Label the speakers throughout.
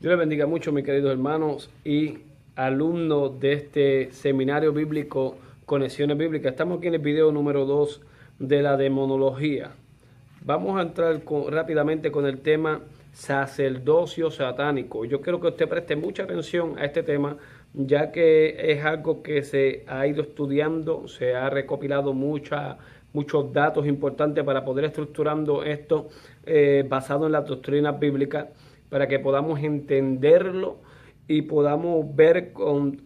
Speaker 1: Dios les bendiga mucho, mis queridos hermanos y alumnos de este seminario bíblico Conexiones Bíblicas. Estamos aquí en el video número 2 de la demonología. Vamos a entrar rápidamente con el tema sacerdocio satánico. Yo quiero que usted preste mucha atención a este tema, ya que es algo que se ha ido estudiando, se ha recopilado muchos datos importantes para poder estructurando esto basado en las doctrinas bíblicas, para que podamos entenderlo y podamos ver con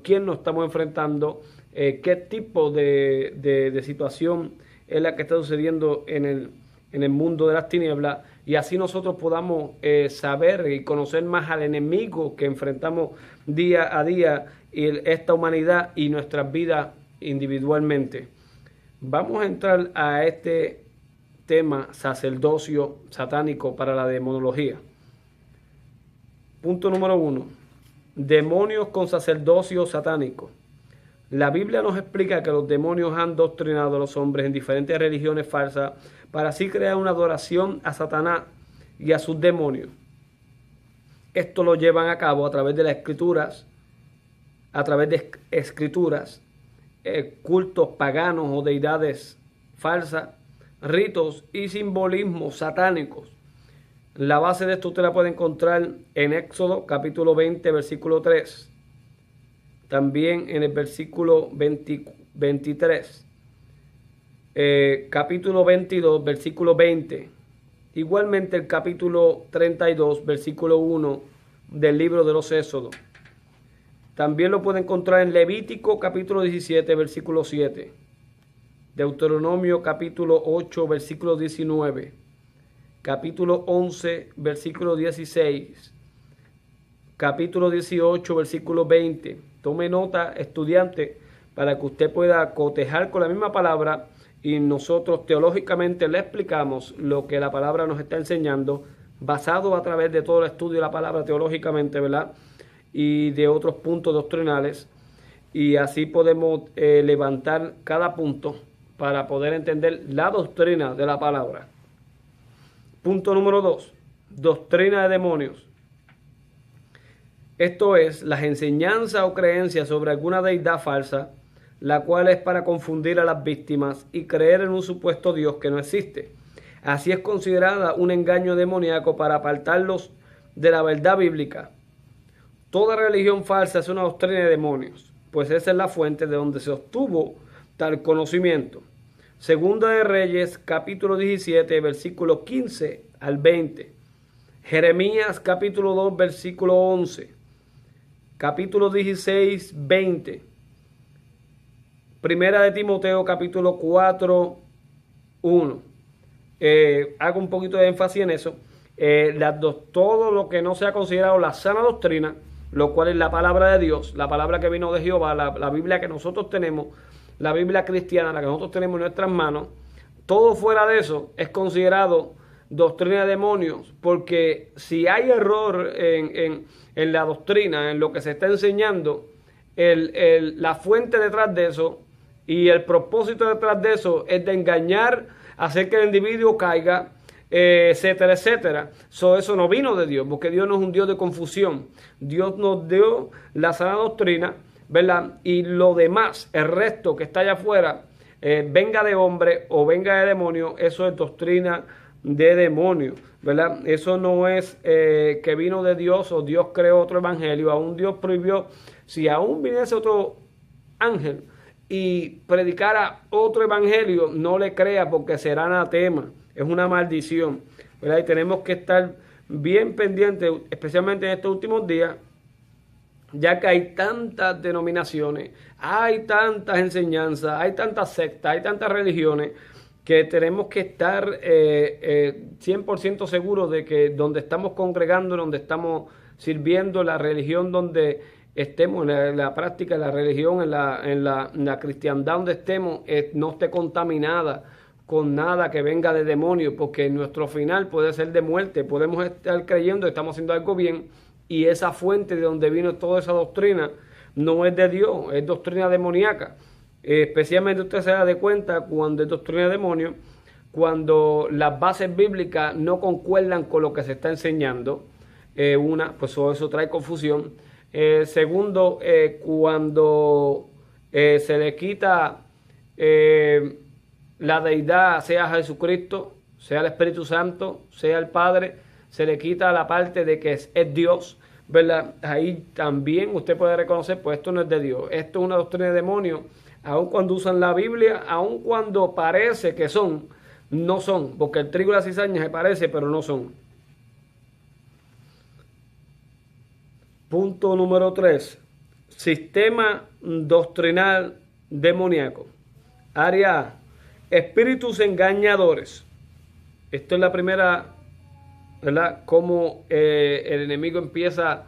Speaker 1: quién nos estamos enfrentando, qué tipo de situación es la que está sucediendo en el mundo de las tinieblas, y así nosotros podamos saber y conocer más al enemigo que enfrentamos día a día y esta humanidad y nuestras vidas individualmente. Vamos a entrar a este tema, sacerdocio satánico para la demonología. Punto número 1. Demonios con sacerdocio satánico. La Biblia nos explica que los demonios han doctrinado a los hombres en diferentes religiones falsas para así crear una adoración a Satanás y a sus demonios. Esto lo llevan a cabo a través de las escrituras, cultos paganos o deidades falsas, ritos y simbolismos satánicos. La base de esto usted la puede encontrar en Éxodo capítulo 20, versículo 3. También en el versículo 23. Capítulo 22, versículo 20. Igualmente el capítulo 32, versículo 1 del libro de los Éxodos. También lo puede encontrar en Levítico capítulo 17, versículo 7. Deuteronomio capítulo 8, versículo 19. Capítulo 11, versículo 16. Capítulo 18, versículo 20. Tome nota, estudiante, para que usted pueda cotejar con la misma palabra y nosotros teológicamente le explicamos lo que la palabra nos está enseñando, basado a través de todo el estudio de la palabra teológicamente, ¿verdad? Y de otros puntos doctrinales, y así podemos levantar cada punto para poder entender la doctrina de la palabra. Punto número 2. Doctrina de demonios. Esto es, las enseñanzas o creencias sobre alguna deidad falsa, la cual es para confundir a las víctimas y creer en un supuesto Dios que no existe. Así es considerada un engaño demoníaco para apartarlos de la verdad bíblica. Toda religión falsa es una doctrina de demonios, pues esa es la fuente de donde se obtuvo tal conocimiento. Segunda de Reyes, capítulo 17, versículo 15 al 20. Jeremías, capítulo 2, versículo 11. Capítulo 16, 20. Primera de Timoteo, capítulo 4, 1. Hago un poquito de énfasis en eso. Todo lo que no sea considerado la sana doctrina, lo cual es la palabra de Dios, la palabra que vino de Jehová, la Biblia que nosotros tenemos, la Biblia cristiana, la que nosotros tenemos en nuestras manos, todo fuera de eso es considerado doctrina de demonios, porque si hay error en la doctrina, en lo que se está enseñando, la fuente detrás de eso y el propósito detrás de eso es de engañar, hacer que el individuo caiga, etcétera, etcétera. Eso no vino de Dios, porque Dios no es un Dios de confusión. Dios nos dio la sana doctrina, ¿verdad? Y lo demás, el resto que está allá afuera, venga de hombre o venga de demonio, eso es doctrina de demonio, ¿verdad? Eso no es que vino de Dios o Dios creó otro evangelio. Aún Dios prohibió, si aún viniese otro ángel y predicara otro evangelio, no le crea, porque será anatema, es una maldición, ¿verdad? Y tenemos que estar bien pendientes, especialmente en estos últimos días, ya que hay tantas denominaciones, hay tantas enseñanzas, hay tantas sectas, hay tantas religiones, que tenemos que estar 100% seguros de que donde estamos congregando, donde estamos sirviendo, la religión donde estemos, en la práctica de la religión, en la cristiandad donde estemos, no esté contaminada con nada que venga de demonios, porque nuestro final puede ser de muerte. Podemos estar creyendo que estamos haciendo algo bien, y esa fuente de donde vino toda esa doctrina no es de Dios, es doctrina demoníaca. Especialmente usted se da de cuenta cuando es doctrina de demonio, cuando las bases bíblicas no concuerdan con lo que se está enseñando, una, pues eso trae confusión. Segundo, cuando se le quita la deidad, sea Jesucristo, sea el Espíritu Santo, sea el Padre, se le quita la parte de que es Dios, ¿verdad? Ahí también usted puede reconocer, pues esto no es de Dios, esto es una doctrina de demonio, aun cuando usan la Biblia, aun cuando parece que son, no son, porque el trigo y la cizaña se parece, pero no son. Punto número 3. Sistema doctrinal demoníaco. Área A. Espíritus engañadores. Esto es la primera, ¿verdad? Cómo el enemigo empieza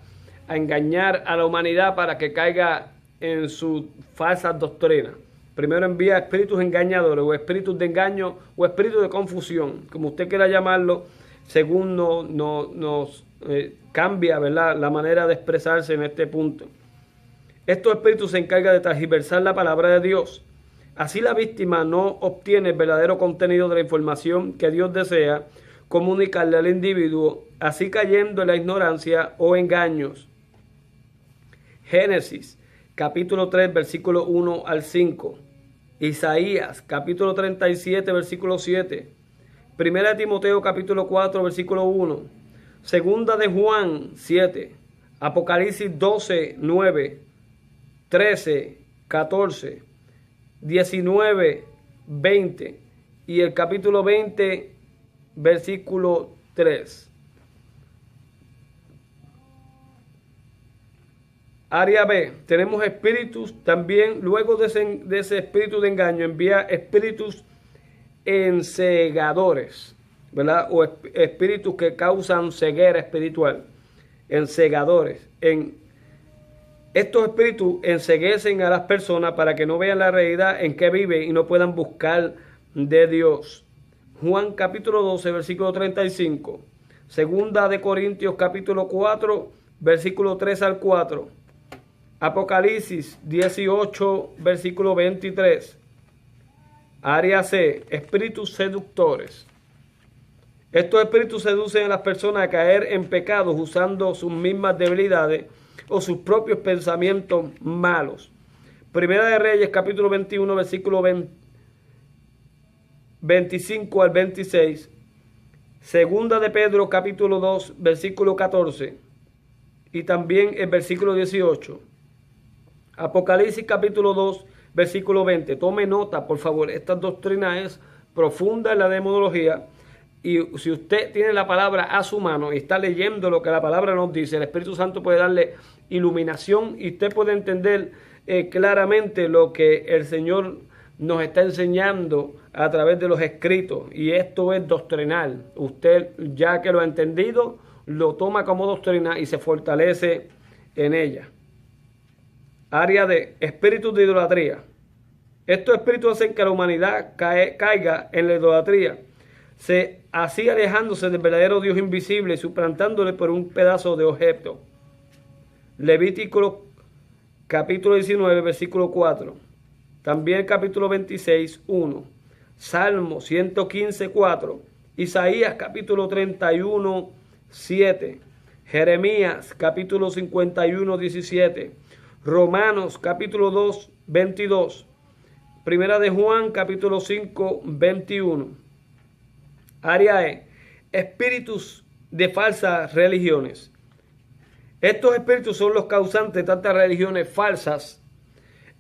Speaker 1: a engañar a la humanidad para que caiga en sus falsas doctrinas. Primero envía espíritus engañadores, o espíritus de engaño, o espíritus de confusión, como usted quiera llamarlo, según nos cambia, ¿verdad?, la manera de expresarse en este punto. Estos espíritus se encargan de tergiversar la palabra de Dios. Así la víctima no obtiene el verdadero contenido de la información que Dios desea comunicarle al individuo, así cayendo en la ignorancia o engaños. Génesis, capítulo 3, versículo 1 al 5. Isaías, capítulo 37, versículo 7. Primera de Timoteo, capítulo 4, versículo 1. Segunda de Juan, 7. Apocalipsis 12, 9. 13, 14. 19, 20. Y el capítulo 20, versículo 3. Área B, tenemos espíritus también, luego de ese espíritu de engaño, envía espíritus encegadores, ¿verdad? O espíritus que causan ceguera espiritual, encegadores. Estos espíritus enceguecen a las personas para que no vean la realidad en que viven y no puedan buscar de Dios. Juan capítulo 12, versículo 35. Segunda de Corintios capítulo 4, versículo 3 al 4. Apocalipsis 18, versículo 23. Área C, espíritus seductores. Estos espíritus seducen a las personas a caer en pecados usando sus mismas debilidades o sus propios pensamientos malos. Primera de Reyes, capítulo 21, versículo 25 al 26. Segunda de Pedro, capítulo 2, versículo 14. Y también el versículo 18. Apocalipsis, capítulo 2, versículo 20. Tome nota, por favor. Esta doctrina es profunda en la demonología. Y si usted tiene la palabra a su mano y está leyendo lo que la palabra nos dice, el Espíritu Santo puede darle iluminación y usted puede entender claramente lo que el Señor nos está enseñando a través de los escritos. Y esto es doctrinal. Usted, ya que lo ha entendido, lo toma como doctrina y se fortalece en ella. Área de espíritus de idolatría. Estos espíritus hacen que la humanidad caiga en la idolatría, así alejándose del verdadero Dios invisible y suplantándole por un pedazo de objeto. Levítico capítulo 19, versículo 4. También capítulo 26, 1. Salmo 115, 4. Isaías capítulo 31, 7. Jeremías capítulo 51, 17. Romanos capítulo 2, 22. Primera de Juan capítulo 5, 21. Área E, espíritus de falsas religiones. Estos espíritus son los causantes de tantas religiones falsas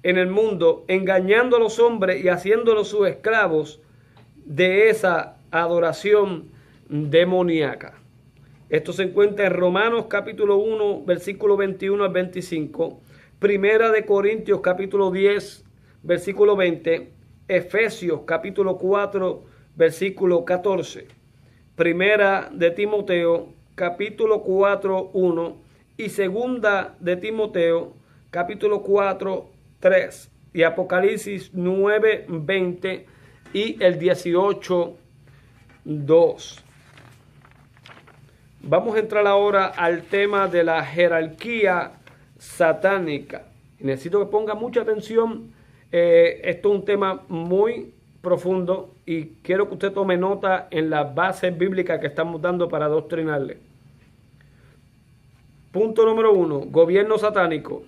Speaker 1: en el mundo, engañando a los hombres y haciéndolos sus esclavos de esa adoración demoníaca. Esto se encuentra en Romanos capítulo 1, versículo 21 al 25, Primera de Corintios capítulo 10, versículo 20, Efesios capítulo 4, versículo 14, Primera de Timoteo capítulo 4, 1 y Segunda de Timoteo capítulo 4, 3 y Apocalipsis 9, 20 y el 18, 2. Vamos a entrar ahora al tema de la jerarquía satánica. Necesito que ponga mucha atención. Esto es un tema muy profundo y quiero que usted tome nota en las bases bíblicas que estamos dando para adoctrinarle. Punto número 1. Gobierno satánico.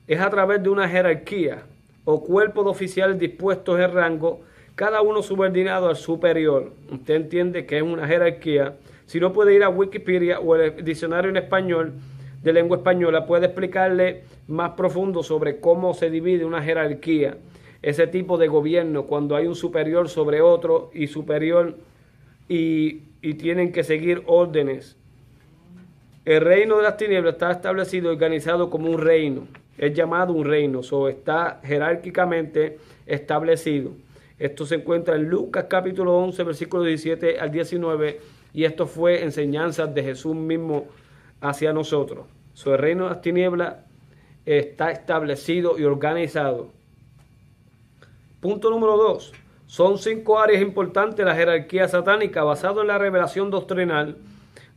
Speaker 1: Es a través de una jerarquía o cuerpo de oficiales dispuestos en rango, cada uno subordinado al superior. Usted entiende que es una jerarquía. Si no, puede ir a Wikipedia o el diccionario en español de lengua española, puede explicarle más profundo sobre cómo se divide una jerarquía. Ese tipo de gobierno, cuando hay un superior sobre otro y superior y tienen que seguir órdenes. El reino de las tinieblas está establecido y organizado como un reino. Es llamado un reino, está jerárquicamente establecido. Esto se encuentra en Lucas capítulo 11, versículos 17 al 19, y esto fue enseñanza de Jesús mismo hacia nosotros. El reino de las tinieblas está establecido y organizado. Punto número 2. Son 5 áreas importantes de la jerarquía satánica basado en la revelación doctrinal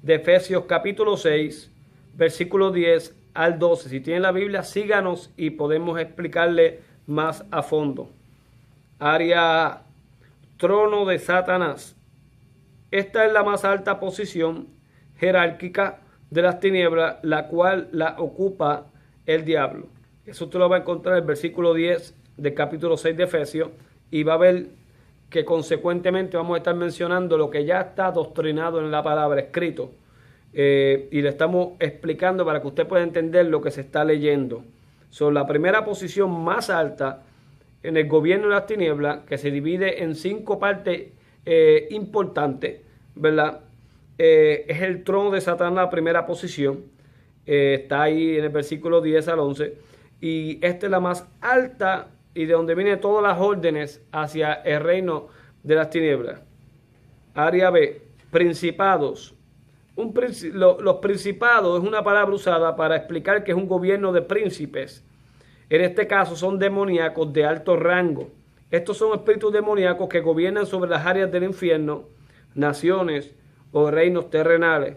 Speaker 1: de Efesios capítulo 6, versículo 10 al 12. Si tienen la Biblia, síganos y podemos explicarle más a fondo. Área A, trono de Satanás. Esta es la más alta posición jerárquica de las tinieblas, la cual la ocupa el diablo. Eso usted lo va a encontrar en el versículo 10 del capítulo 6 de Efesios, y va a ver que consecuentemente vamos a estar mencionando lo que ya está doctrinado en la palabra, escrito, y le estamos explicando para que usted pueda entender lo que se está leyendo. La primera posición más alta en el gobierno de las tinieblas, que se divide en 5 partes importantes, ¿verdad? Es el trono de Satanás, la primera posición. Está ahí en el versículo 10 al 11. Y esta es la más alta y de donde vienen todas las órdenes hacia el reino de las tinieblas. Área B, principados. Los principados es una palabra usada para explicar que es un gobierno de príncipes. En este caso son demoníacos de alto rango. Estos son espíritus demoníacos que gobiernan sobre las áreas del infierno, naciones o reinos terrenales.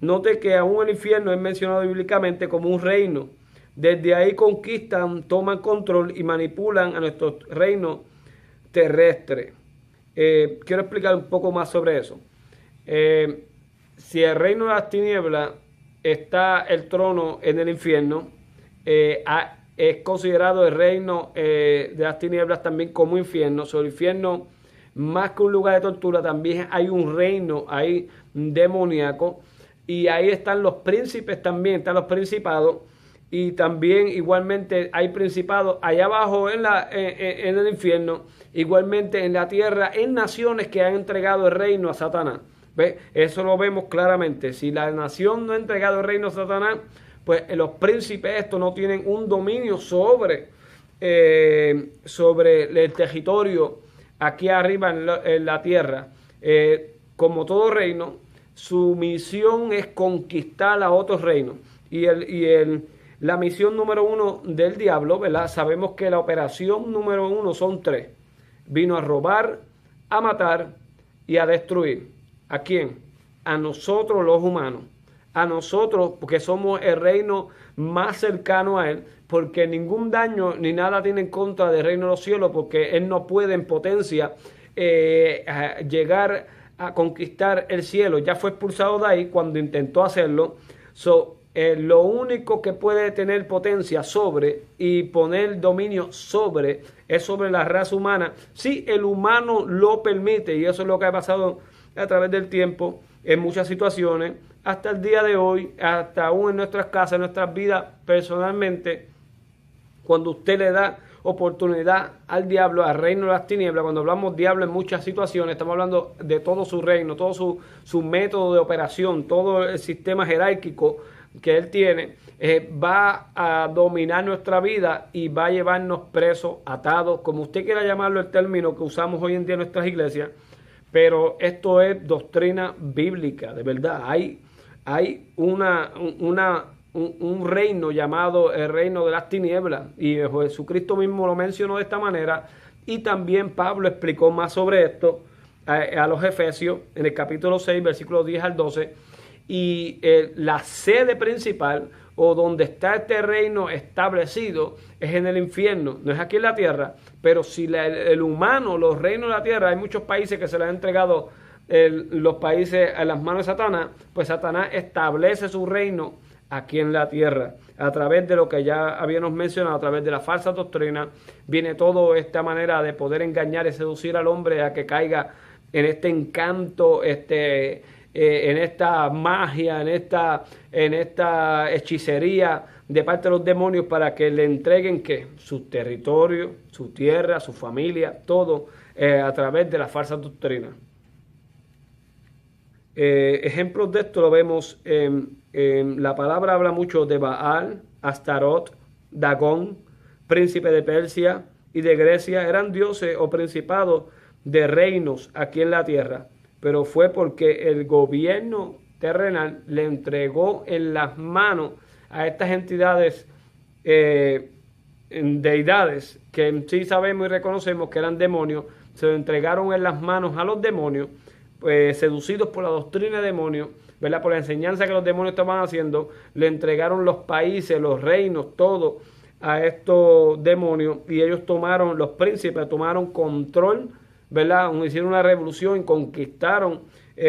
Speaker 1: Note que aún el infierno es mencionado bíblicamente como un reino. Desde ahí conquistan, toman control y manipulan a nuestro reino terrestre. Quiero explicar un poco más sobre eso. Si el reino de las tinieblas está el trono en el infierno, es considerado el reino de las tinieblas también como infierno. El infierno, más que un lugar de tortura, también hay un reino ahí demoníaco, y ahí están los príncipes también, están los principados, y también igualmente hay principados allá abajo en el infierno, igualmente en la tierra, en naciones que han entregado el reino a Satanás. ¿Ve? Eso lo vemos claramente. Si la nación no ha entregado el reino a Satanás, pues los príncipes estos no tienen un dominio sobre el territorio aquí arriba en la tierra. Como todo reino, su misión es conquistar a otros reinos. La misión número 1 del diablo, ¿verdad? Sabemos que la operación número 1 son 3. Vino a robar, a matar y a destruir. ¿A quién? A nosotros los humanos. A nosotros, porque somos el reino más cercano a él, porque ningún daño ni nada tiene en contra del reino de los cielos, porque él no puede en potencia llegar a conquistar el cielo. Ya fue expulsado de ahí cuando intentó hacerlo. Lo único que puede tener potencia sobre y poner dominio sobre es sobre la raza humana, si el humano lo permite, y eso es lo que ha pasado a través del tiempo en muchas situaciones, hasta el día de hoy, hasta aún en nuestras casas, en nuestras vidas personalmente. Cuando usted le da oportunidad al diablo, al reino de las tinieblas, cuando hablamos diablo en muchas situaciones, estamos hablando de todo su reino, todo su método de operación, todo el sistema jerárquico que él tiene, va a dominar nuestra vida y va a llevarnos presos, atados, como usted quiera llamarlo, el término que usamos hoy en día en nuestras iglesias. Pero esto es doctrina bíblica, de verdad. Hay un reino llamado el reino de las tinieblas, y Jesucristo mismo lo mencionó de esta manera, y también Pablo explicó más sobre esto a los Efesios en el capítulo 6, versículos 10 al 12, y la sede principal, o donde está este reino establecido, es en el infierno, no es aquí en la tierra. Pero si el humano, los reinos de la tierra, hay muchos países que se les han entregado los países a las manos de Satanás, pues Satanás establece su reino aquí en la tierra, a través de lo que ya habíamos mencionado, a través de la falsa doctrina, viene toda esta manera de poder engañar y seducir al hombre a que caiga en este encanto, en esta magia, en esta hechicería de parte de los demonios para que le entreguen ¿qué? Su territorio, su tierra, su familia, todo a través de la falsa doctrina. Ejemplos de esto lo vemos en la palabra habla mucho de Baal, Astarot, Dagón, príncipe de Persia y de Grecia. Eran dioses o principados de reinos aquí en la tierra, pero fue porque el gobierno terrenal le entregó en las manos a estas entidades, deidades, que sí sabemos y reconocemos que eran demonios. Se lo entregaron en las manos a los demonios, seducidos por la doctrina de demonios, ¿verdad? Por la enseñanza que los demonios estaban haciendo, le entregaron los países, los reinos, todo a estos demonios, y ellos tomaron, los príncipes tomaron control, ¿verdad? Hicieron una revolución y conquistaron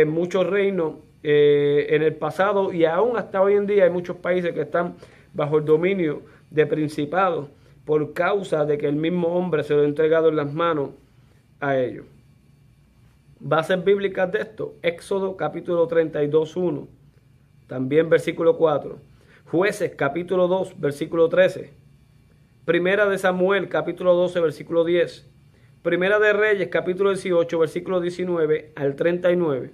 Speaker 1: muchos reinos en el pasado, y aún hasta hoy en día hay muchos países que están bajo el dominio de principados por causa de que el mismo hombre se lo ha entregado en las manos a ellos. Bases bíblicas de esto: Éxodo capítulo 32, 1, también versículo 4, Jueces capítulo 2, versículo 13, Primera de Samuel capítulo 12, versículo 10, Primera de Reyes capítulo 18, versículo 19 al 39,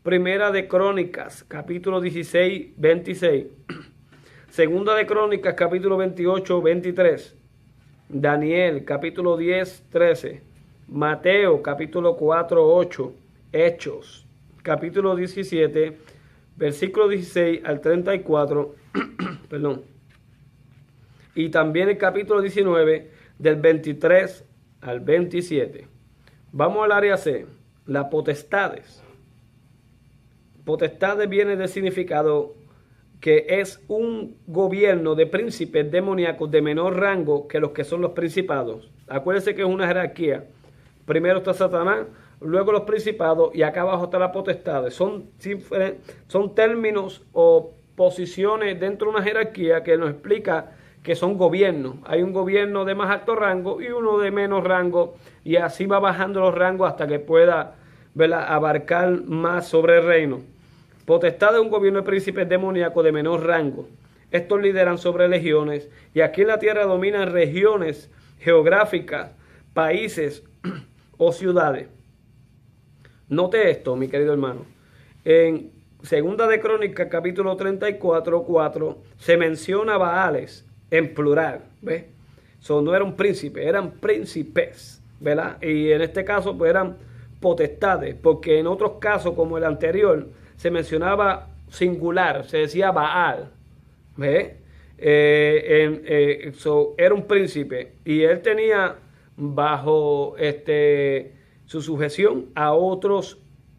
Speaker 1: Primera de Crónicas capítulo 16, 26, Segunda de Crónicas capítulo 28, 23, Daniel capítulo 10, 13, Mateo capítulo 4, 8, Hechos capítulo 17, versículo 16 al 34, perdón, y también el capítulo 19 del 23 al 27. Vamos al área C, las potestades. Potestades viene del significado que es un gobierno de príncipes demoníacos de menor rango que los que son los principados. Acuérdense que es una jerarquía. Primero está Satanás, luego los principados, y acá abajo está las potestades. Son términos o posiciones dentro de una jerarquía que nos explica que son gobiernos. Hay un gobierno de más alto rango y uno de menos rango, y así va bajando los rangos hasta que pueda, ¿verdad?, abarcar más sobre el reino. Potestad es un gobierno de príncipes demoníacos de menor rango. Estos lideran sobre legiones, y aquí en la tierra dominan regiones geográficas, países o ciudades. Note esto, mi querido hermano. En Segunda de Crónicas, capítulo 34, 4, se menciona Baales en plural, ¿ves? No era un príncipe, eran príncipes, ¿verdad? Y en este caso, pues eran potestades, porque en otros casos, como el anterior, se mencionaba singular, se decía Baal, ¿ves? Era un príncipe, y él tenía bajo su sujeción a otros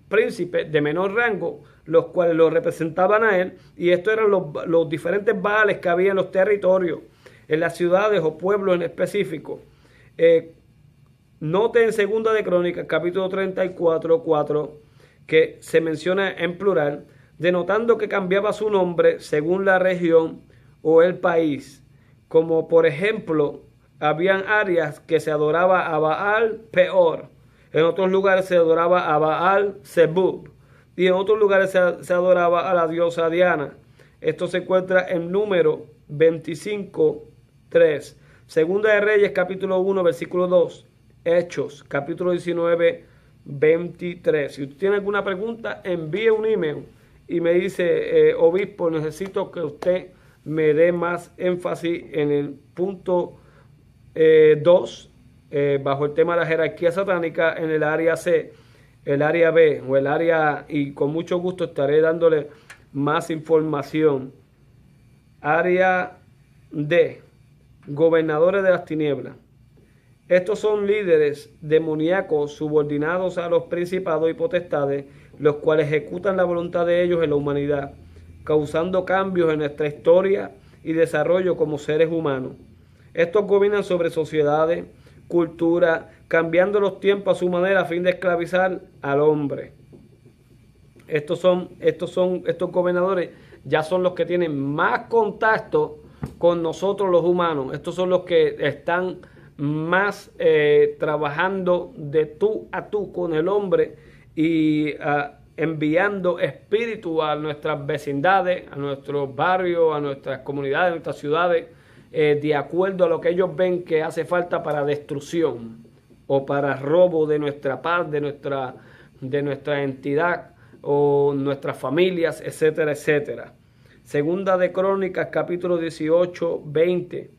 Speaker 1: príncipes de menor rango, los cuales lo representaban a él, y estos eran los diferentes Baales que había en los territorios, en las ciudades o pueblos en específico. Note en Segunda de Crónicas, capítulo 34, 4, que se menciona en plural, denotando que cambiaba su nombre según la región o el país, como por ejemplo, habían áreas que se adoraba a Baal Peor, en otros lugares se adoraba a Baal Zebub, y en otros lugares se adoraba a la diosa Diana. Esto se encuentra en Número 25, 3, Segunda de Reyes capítulo 1, versículo 2, Hechos capítulo 19, 23. Si usted tiene alguna pregunta, envíe un email y me dice, obispo, necesito que usted me dé más énfasis en el punto 2, bajo el tema de la jerarquía satánica, en el área C, el área B o el área, y con mucho gusto estaré dándole más información. Área D, gobernadores de las tinieblas. Estos son líderes demoníacos subordinados a los principados y potestades, los cuales ejecutan la voluntad de ellos en la humanidad, causando cambios en nuestra historia y desarrollo como seres humanos. Estos gobiernan sobre sociedades, cultura, cambiando los tiempos a su manera a fin de esclavizar al hombre. Estos gobernadores ya son los que tienen más contacto con nosotros los humanos. Estos son los que están más trabajando de tú a tú con el hombre y enviando espíritu a nuestras vecindades, a nuestros barrios, a nuestras comunidades, a nuestras ciudades, de acuerdo a lo que ellos ven que hace falta para destrucción o para robo de nuestra paz, de nuestra entidad o nuestras familias, etcétera, etcétera. Segunda de Crónicas, capítulo 18, 20.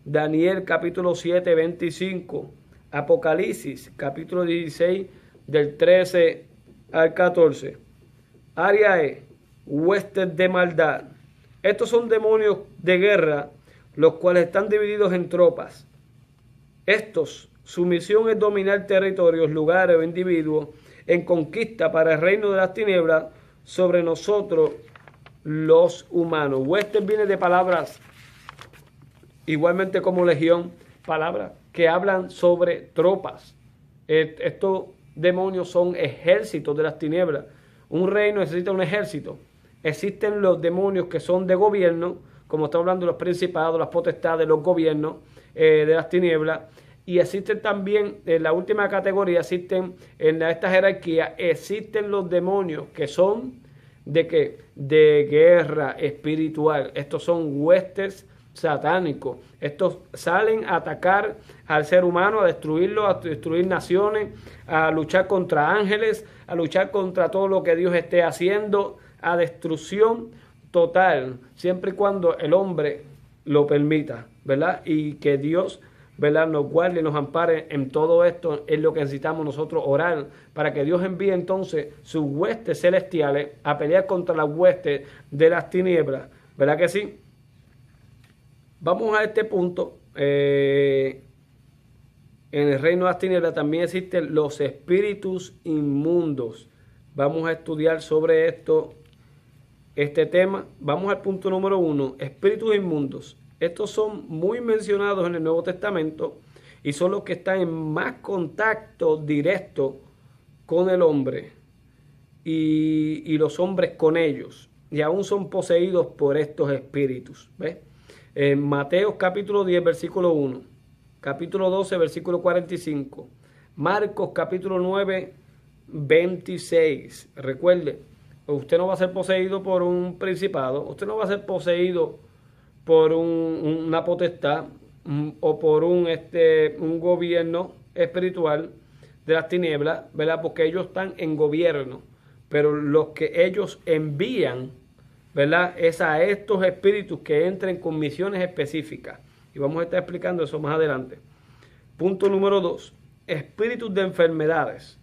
Speaker 1: Daniel, capítulo 7, 25. Apocalipsis, capítulo 16, del 13 al 14. Ariae, huestes de maldad. Estos son demonios de guerra, los cuales están divididos en tropas. Estos, su misión es dominar territorios, lugares o individuos en conquista para el reino de las tinieblas sobre nosotros los humanos. Huestes viene de palabras, igualmente como legión, palabras que hablan sobre tropas. Estos demonios son ejércitos de las tinieblas. Un reino necesita un ejército. Existen los demonios que son de gobierno, como estamos hablando de los principados, las potestades, los gobiernos de las tinieblas. Y existen también, en la última categoría, existen en esta jerarquía, existen los demonios que son ¿de qué? De guerra espiritual. Estos son huestes satánicos. Estos salen a atacar al ser humano, a destruirlo, a destruir naciones, a luchar contra ángeles, a luchar contra todo lo que Dios esté haciendo, a destrucción total, siempre y cuando el hombre lo permita, ¿verdad? Y que Dios, ¿verdad?, nos guarde y nos ampare en todo esto. Es lo que necesitamos nosotros orar, para que Dios envíe entonces sus huestes celestiales a pelear contra las huestes de las tinieblas, ¿verdad que sí? Vamos a este punto. En el reino de las tinieblas también existen los espíritus inmundos. Vamos a estudiar sobre este tema. Vamos al punto número 1, espíritus inmundos. Estos son muy mencionados en el Nuevo Testamento y son los que están en más contacto directo con el hombre y los hombres con ellos, y aún son poseídos por estos espíritus. ¿Ves? En Mateo capítulo 10, versículo 1, capítulo 12, versículo 45, Marcos capítulo 9, 26. Recuerde, usted no va a ser poseído por un principado, usted no va a ser poseído por una potestad o por un gobierno espiritual de las tinieblas, ¿verdad? Porque ellos están en gobierno, pero los que ellos envían, ¿verdad?, es a estos espíritus que entren con misiones específicas. Y vamos a estar explicando eso más adelante. Punto número 2, espíritus de enfermedades.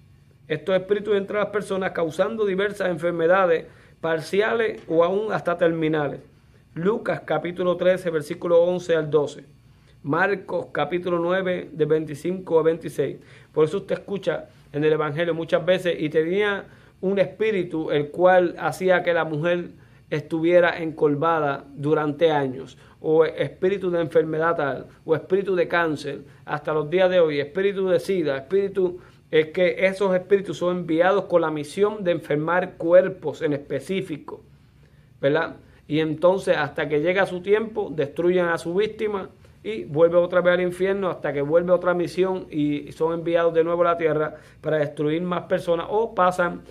Speaker 1: Estos espíritus entran a las personas causando diversas enfermedades parciales o aún hasta terminales. Lucas capítulo 13, versículo 11 al 12. Marcos capítulo 9, de 25 a 26. Por eso usted escucha en el Evangelio muchas veces, y tenía un espíritu el cual hacía que la mujer estuviera encorvada durante años, o espíritu de enfermedad tal, o espíritu de cáncer, hasta los días de hoy, espíritu de sida, es que esos espíritus son enviados con la misión de enfermar cuerpos en específico, ¿verdad? Y entonces hasta que llega su tiempo, destruyen a su víctima y vuelve otra vez al infierno hasta que vuelve otra misión y son enviados de nuevo a la tierra para destruir más personas, o pasan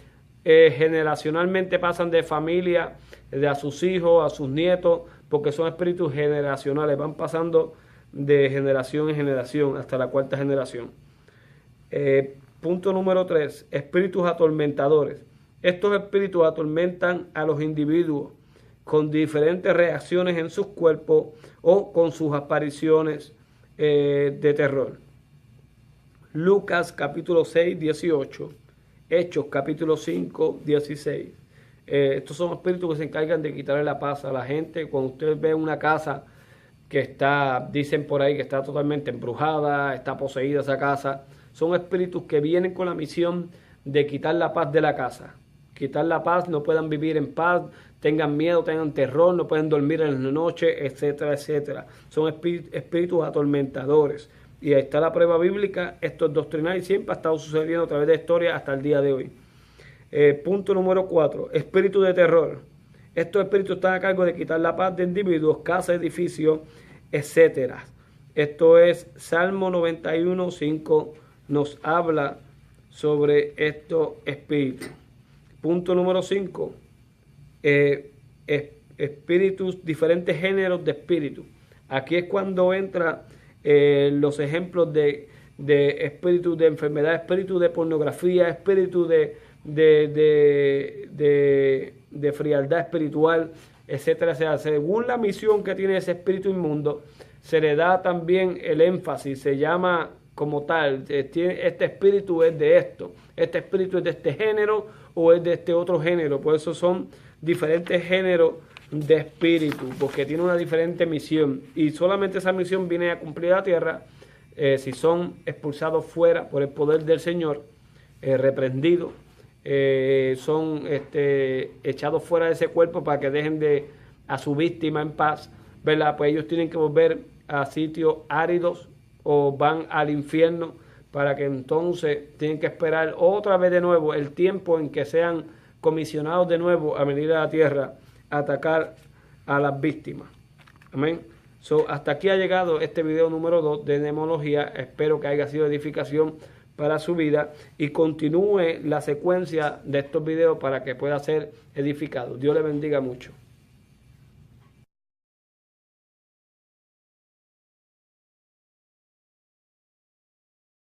Speaker 1: generacionalmente, pasan de familia, a sus hijos, a sus nietos, porque son espíritus generacionales, van pasando de generación en generación hasta la cuarta generación. Punto número 3, espíritus atormentadores. Estos espíritus atormentan a los individuos con diferentes reacciones en sus cuerpos o con sus apariciones de terror. Lucas capítulo 6, 18. Hechos capítulo 5, 16. Estos son espíritus que se encargan de quitarle la paz a la gente. Cuando usted ve una casa que está, dicen por ahí que está totalmente embrujada, está poseída esa casa, son espíritus que vienen con la misión de quitar la paz de la casa. Quitar la paz, no puedan vivir en paz, tengan miedo, tengan terror, no pueden dormir en la noche, etcétera, etcétera. Son espíritus atormentadores. Y ahí está la prueba bíblica. Esto es doctrinal y siempre ha estado sucediendo a través de la historia hasta el día de hoy. Punto número 4, espíritu de terror. Estos espíritus están a cargo de quitar la paz de individuos, casas, edificios, etcétera. Esto es Salmo 91:5, nos habla sobre estos espíritus. Punto número 5. Espíritus, diferentes géneros de espíritus. Aquí es cuando entra los ejemplos de espíritus de enfermedad, espíritus de pornografía, espíritus de frialdad espiritual, etcétera. O sea, según la misión que tiene ese espíritu inmundo, se le da también el énfasis, se llama como tal, este espíritu es de esto, este espíritu es de este género o es de este otro género. Por eso son diferentes géneros de espíritu, porque tiene una diferente misión, y solamente esa misión viene a cumplir la tierra si son expulsados fuera por el poder del Señor, reprendidos, son echados fuera de ese cuerpo para que dejen a su víctima en paz, ¿verdad? Pues ellos tienen que volver a sitios áridos o van al infierno, para que entonces tienen que esperar otra vez de nuevo el tiempo en que sean comisionados de nuevo a venir a la tierra a atacar a las víctimas. Amén. Hasta aquí ha llegado este video número 2 de demonología. Espero que haya sido edificación para su vida y continúe la secuencia de estos videos para que pueda ser edificado. Dios le bendiga mucho.